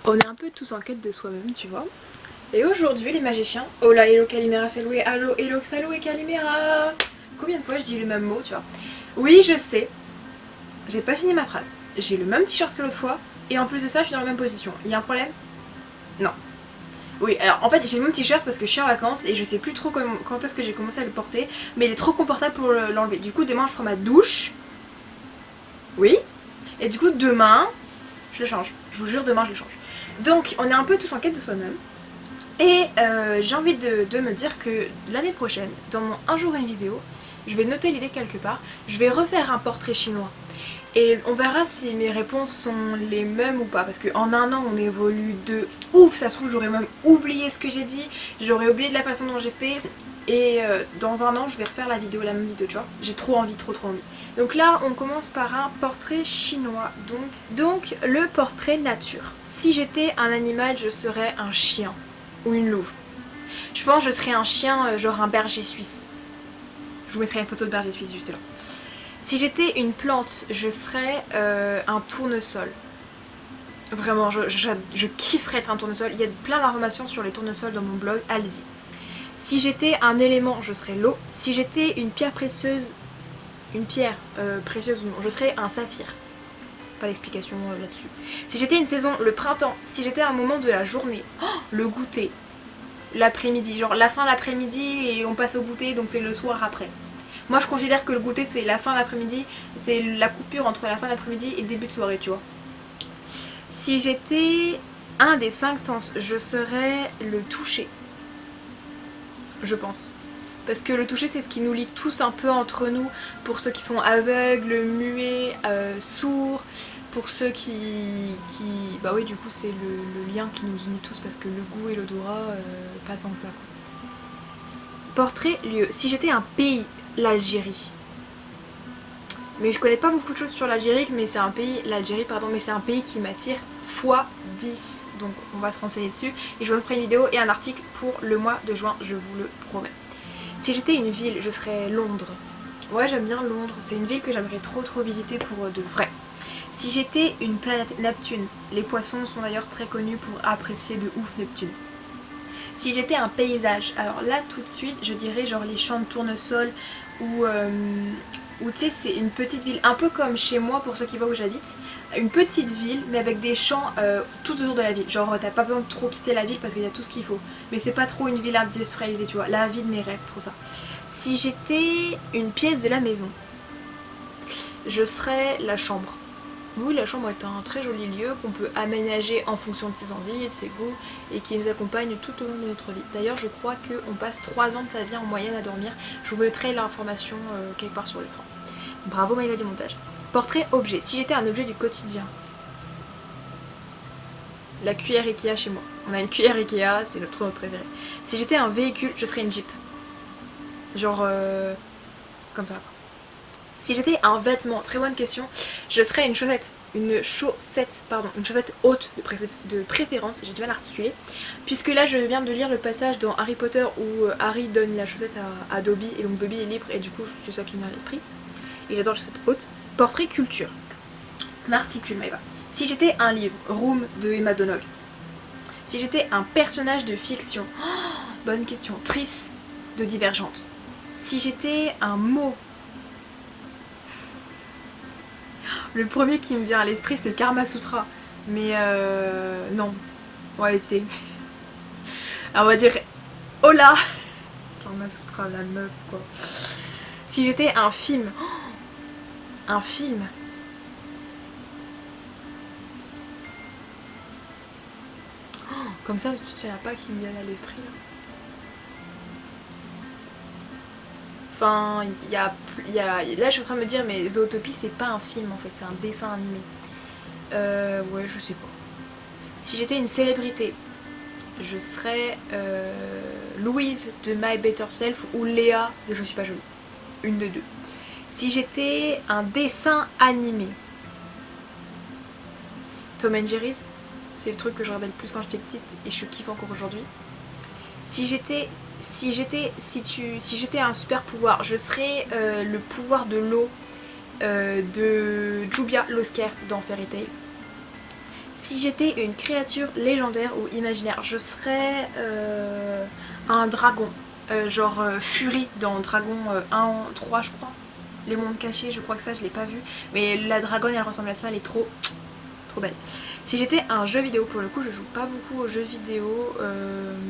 On est un peu tous en quête de soi-même, tu vois. Et aujourd'hui, les magiciens. Hola, hello, calimera, saloué, allo, hello, saloué, calimera. Combien de fois je dis le même mot, tu vois. Oui, je sais. J'ai pas fini ma phrase. J'ai le même t-shirt que l'autre fois. Et en plus de ça, je suis dans la même position. Il y a un problème? Non. Oui, alors en fait, j'ai le même t-shirt parce que je suis en vacances et je sais plus trop quand est-ce que j'ai commencé à le porter. Mais il est trop confortable pour l'enlever. Du coup, demain, je prends ma douche. Oui. Et du coup, demain, je le change. Je vous jure, demain, je le change. Donc, on est un peu tous en quête de soi-même. Et j'ai envie de me dire que l'année prochaine, dans mon un jour une vidéo, je vais noter l'idée quelque part, je vais refaire un portrait chinois. Et on verra si mes réponses sont les mêmes ou pas, parce qu'en un an on évolue de ouf, ça se trouve j'aurais même oublié ce que j'ai dit, j'aurais oublié de la façon dont j'ai fait. Et dans un an je vais refaire la même vidéo, tu vois. J'ai trop envie, trop envie. Donc là on commence par un portrait chinois, donc le portrait nature. Si j'étais un animal, je serais un chien ou une louve. Je pense que je serais un chien, genre un berger suisse. Je vous mettrai une photo de berger suisse juste là. Si j'étais une plante, je serais un tournesol. Vraiment, je kifferais être un tournesol. Il y a plein d'informations sur les tournesols dans mon blog, allez-y. Si j'étais un élément, je serais l'eau. Si j'étais une pierre précieuse, précieuse ou non, je serais un saphir. Pas d'explication là-dessus. Si j'étais une saison, le printemps. Si j'étais un moment de la journée, le goûter. L'après-midi, genre la fin d'après-midi et on passe au goûter, donc c'est le soir après. Moi je considère que le goûter c'est la fin d'après-midi, c'est la coupure entre la fin d'après-midi et le début de soirée, tu vois. Si j'étais un des 5 sens, je serais le toucher. Je pense. Parce que le toucher c'est ce qui nous lie tous un peu entre nous, pour ceux qui sont aveugles, muets, sourds, pour ceux qui... Bah oui, du coup c'est le lien qui nous unit tous, parce que le goût et l'odorat, pas tant que ça quoi. Portrait, lieu. Si j'étais un pays, l'Algérie. Mais je connais pas beaucoup de choses sur l'Algérie, mais c'est un pays, l'Algérie pardon, mais c'est un pays qui m'attire x10. Donc on va se renseigner dessus et je vous ferai une vidéo et un article pour le mois de juin, je vous le promets. Si j'étais une ville, je serais Londres. Ouais, j'aime bien Londres, c'est une ville que j'aimerais trop visiter pour de vrai. Si j'étais une planète, Neptune. Les poissons sont d'ailleurs très connus pour apprécier de ouf Neptune. Si j'étais un paysage, alors là tout de suite je dirais genre les champs de tournesol ou tu sais c'est une petite ville, un peu comme chez moi pour ceux qui voient où j'habite, une petite ville mais avec des champs tout autour de la ville, genre t'as pas besoin de trop quitter la ville parce qu'il y a tout ce qu'il faut, mais c'est pas trop une ville industrialisée tu vois, la vie de mes rêves, trop ça. Si j'étais une pièce de la maison, je serais la chambre. Oui, la chambre est un très joli lieu qu'on peut aménager en fonction de ses envies et de ses goûts et qui nous accompagne tout au long de notre vie. D'ailleurs, je crois qu'on passe 3 ans de sa vie en moyenne à dormir. Je vous mettrai l'information quelque part sur l'écran. Bravo Maïla du montage. Portrait objet. Si j'étais un objet du quotidien. La cuillère Ikea chez moi. On a une cuillère Ikea, c'est notre préféré. Si j'étais un véhicule, je serais une Jeep. Genre comme ça. Si j'étais un vêtement, très bonne question, je serais une chaussette. Une chaussette haute de préférence, j'ai du mal à articuler. Puisque là je viens de lire le passage dans Harry Potter où Harry donne la chaussette à Dobby et donc Dobby est libre et du coup c'est ça qui me vient à l'esprit. Et j'adore les chaussettes hautes. Portrait culture. On articule Maëva. Si j'étais un livre, Room de Emma Donoghue. Si j'étais un personnage de fiction, bonne question, Triss de Divergente. Si j'étais un mot, le premier qui me vient à l'esprit c'est Karma Sutra, mais non, on va arrêter. Alors on va dire Hola Karma Sutra, la meuf quoi. Si j'étais un film, un film. Comme ça, il n'y en a pas qui me viennent à l'esprit. Enfin, là je suis en train de me dire, mais Zootopie c'est pas un film en fait, c'est un dessin animé. Ouais, je sais pas. Si j'étais une célébrité, je serais Louise de My Better Self ou Léa de Je suis pas jolie. Une de deux. Si j'étais un dessin animé, Tom and Jerry's, c'est le truc que je regardais le plus quand j'étais petite et je kiffe encore aujourd'hui. Si j'étais un super pouvoir, je serais le pouvoir de l'eau de Jubia Losker dans Fairy Tail. Si j'étais une créature légendaire ou imaginaire, je serais un dragon. Genre Fury dans Dragon 1-3 je crois. Les mondes cachés, je crois que ça je l'ai pas vu. Mais la dragonne elle ressemble à ça, elle est trop belle. Si j'étais un jeu vidéo, pour le coup je joue pas beaucoup aux jeux vidéo,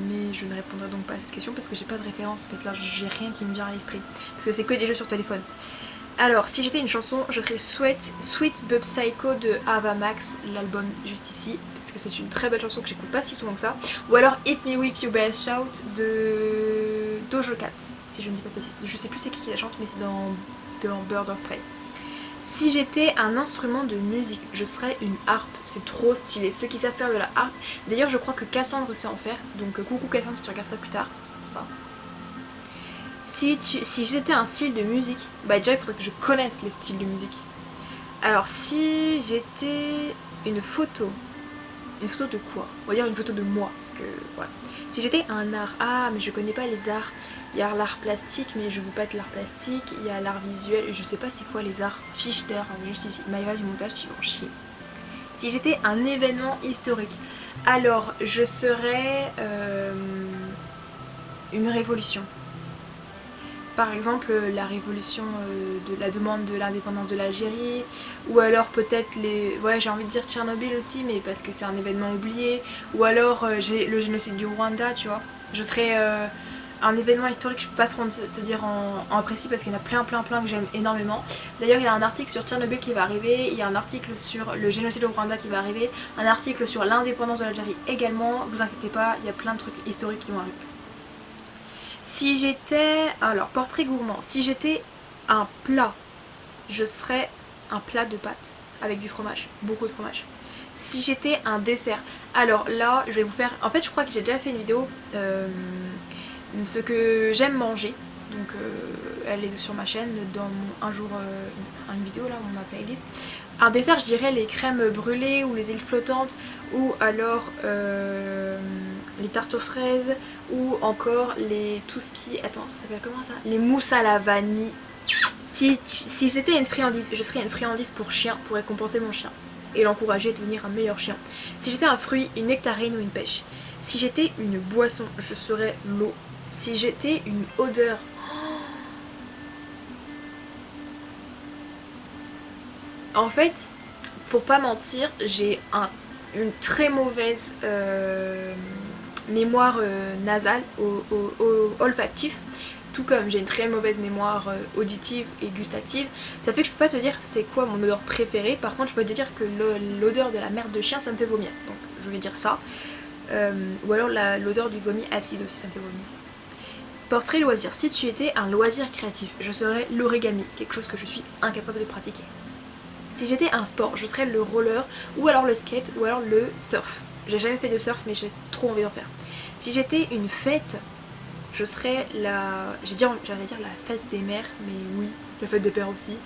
mais je ne répondrai donc pas à cette question parce que j'ai pas de référence. En fait là j'ai rien qui me vient à l'esprit. Parce que c'est que des jeux sur téléphone. Alors, si j'étais une chanson, je ferais Sweet But Psycho de Ava Max, l'album juste ici, parce que c'est une très belle chanson que j'écoute pas si souvent que ça. Ou alors Hit Me With Your Best Shout de Doja Cat, si je ne dis pas de bêtises. Je sais plus c'est qui la chante, mais c'est dans Bird of Prey. Si j'étais un instrument de musique, je serais une harpe. C'est trop stylé. Ceux qui savent faire de la harpe. D'ailleurs, je crois que Cassandre sait en faire. Donc, coucou Cassandre si tu regardes ça plus tard. C'est pas. Si j'étais un style de musique, bah déjà il faudrait que je connaisse les styles de musique. Alors si j'étais une photo de quoi? On va dire une photo de moi, parce que voilà. Si j'étais un art, ah mais je connais pas les arts. Il y a l'art plastique, mais je veux pas être l'art plastique. Il y a l'art visuel, je sais pas c'est quoi les arts. Fiche d'air, juste ici. Maïva du montage, tu vas en chier. Si j'étais un événement historique, alors je serais une révolution. Par exemple la révolution de la demande de l'indépendance de l'Algérie, ou alors peut-être ouais j'ai envie de dire Tchernobyl aussi, mais parce que c'est un événement oublié, ou alors le génocide du Rwanda, tu vois. Je serais un événement historique, je peux pas trop te dire en précis parce qu'il y en a plein que j'aime énormément. D'ailleurs il y a un article sur Tchernobyl qui va arriver, il y a un article sur le génocide du Rwanda qui va arriver, un article sur l'indépendance de l'Algérie également, vous inquiétez pas, il y a plein de trucs historiques qui vont arriver. Si j'étais... Alors, portrait gourmand. Si j'étais un plat, je serais un plat de pâtes avec du fromage. Beaucoup de fromage. Si j'étais un dessert. Alors là, je vais vous faire... En fait, je crois que j'ai déjà fait une vidéo ce que j'aime manger. Donc, elle est sur ma chaîne dans une vidéo là, dans ma playlist. Un dessert, je dirais les crèmes brûlées ou les îles flottantes, ou alors les tartes aux fraises, ou encore tout ce qui... Attends, ça s'appelle comment ça? Les mousses à la vanille. Si j'étais une friandise, je serais une friandise pour chien, pour récompenser mon chien et l'encourager à devenir un meilleur chien. Si j'étais un fruit, une nectarine ou une pêche. Si j'étais une boisson, je serais l'eau. Si j'étais une odeur... En fait, pour pas mentir, j'ai une très mauvaise mémoire nasale, olfactif, tout comme j'ai une très mauvaise mémoire auditive et gustative. Ça fait que je peux pas te dire c'est quoi mon odeur préférée. Par contre, je peux te dire que l'odeur de la merde de chien, ça me fait vomir. Donc, je vais dire ça. Ou alors l'odeur du vomi acide aussi, ça me fait vomir. Portrait loisir. Si tu étais un loisir créatif, je serais l'origami, quelque chose que je suis incapable de pratiquer. Si j'étais un sport, je serais le roller, ou alors le skate, ou alors le surf. J'ai jamais fait de surf, mais j'ai trop envie d'en faire. Si j'étais une fête, je serais j'allais dire la fête des mères, mais oui, la fête des pères aussi.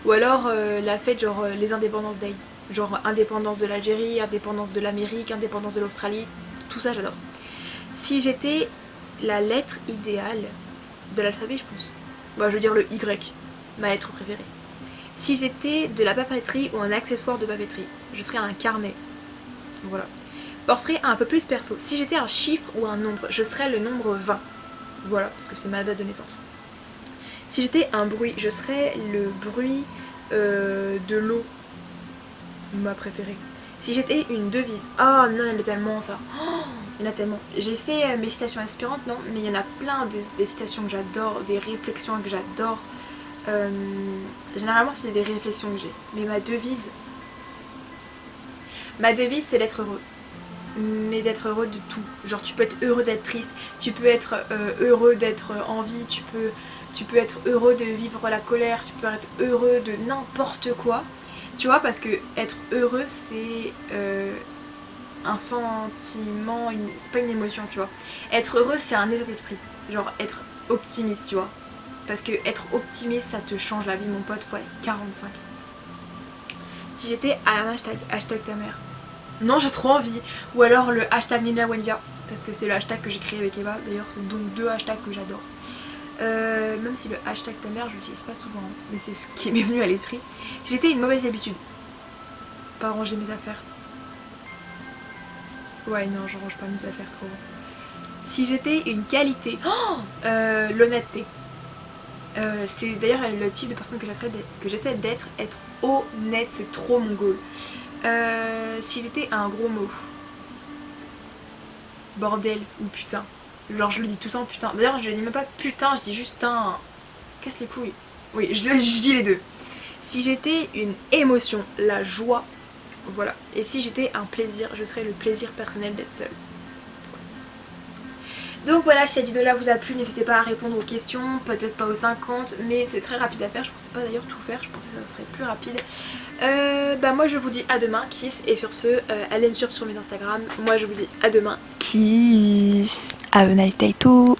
Ou alors la fête genre les Independence Day. Genre indépendance de l'Algérie, indépendance de l'Amérique, indépendance de l'Australie, tout ça j'adore. Si j'étais la lettre idéale de l'alphabet, je pense. Bah, je veux dire le Y, ma lettre préférée. Si j'étais de la papeterie ou un accessoire de papeterie, je serais un carnet. Voilà. Portrait un peu plus perso. Si j'étais un chiffre ou un nombre, je serais le nombre 20. Voilà, parce que c'est ma date de naissance. Si j'étais un bruit, je serais le bruit de l'eau. Ma préférée. Si j'étais une devise. Oh non, il y en a tellement ça. Oh, il y en a tellement. J'ai fait mes citations inspirantes, non, mais il y en a plein des citations que j'adore, des réflexions que j'adore. Généralement c'est des réflexions que j'ai, mais ma devise c'est d'être heureux, mais d'être heureux de tout. Genre tu peux être heureux d'être triste, tu peux être heureux d'être en vie, tu peux être heureux de vivre la colère, tu peux être heureux de n'importe quoi, tu vois, parce que être heureux c'est un sentiment, c'est pas une émotion, tu vois. Être heureux c'est un état d'esprit, genre être optimiste, tu vois. Parce que être optimiste, ça te change la vie, mon pote, fois 45. Si j'étais un hashtag ta mère. Non, j'ai trop envie. Ou alors le hashtag Nina Wenvia, parce que c'est le hashtag que j'ai créé avec Eva. D'ailleurs, c'est donc 2 hashtags que j'adore. Même si le hashtag ta mère, je l'utilise pas souvent, mais c'est ce qui m'est venu à l'esprit. Si j'étais une mauvaise habitude, pas ranger mes affaires. Ouais, non, je range pas mes affaires trop. Si j'étais une qualité, l'honnêteté. C'est d'ailleurs le type de personne que j'essaie d'être, être honnête, c'est trop mon goal. Si j'étais un gros mot, bordel ou putain. Genre je le dis tout le temps putain. D'ailleurs je le dis même pas putain, je dis juste un. Casse les couilles. Oui, je dis les deux. Si j'étais une émotion, la joie, voilà. Et si j'étais un plaisir, je serais le plaisir personnel d'être seule. Donc voilà, si cette vidéo là vous a plu, n'hésitez pas à répondre aux questions, peut-être pas aux 50, mais c'est très rapide à faire, je pensais pas d'ailleurs tout faire, je pensais que ça serait plus rapide. Moi je vous dis à demain, kiss, et sur ce, allez me suivre sur mes Instagram, moi je vous dis à demain, kiss, have a nice day too.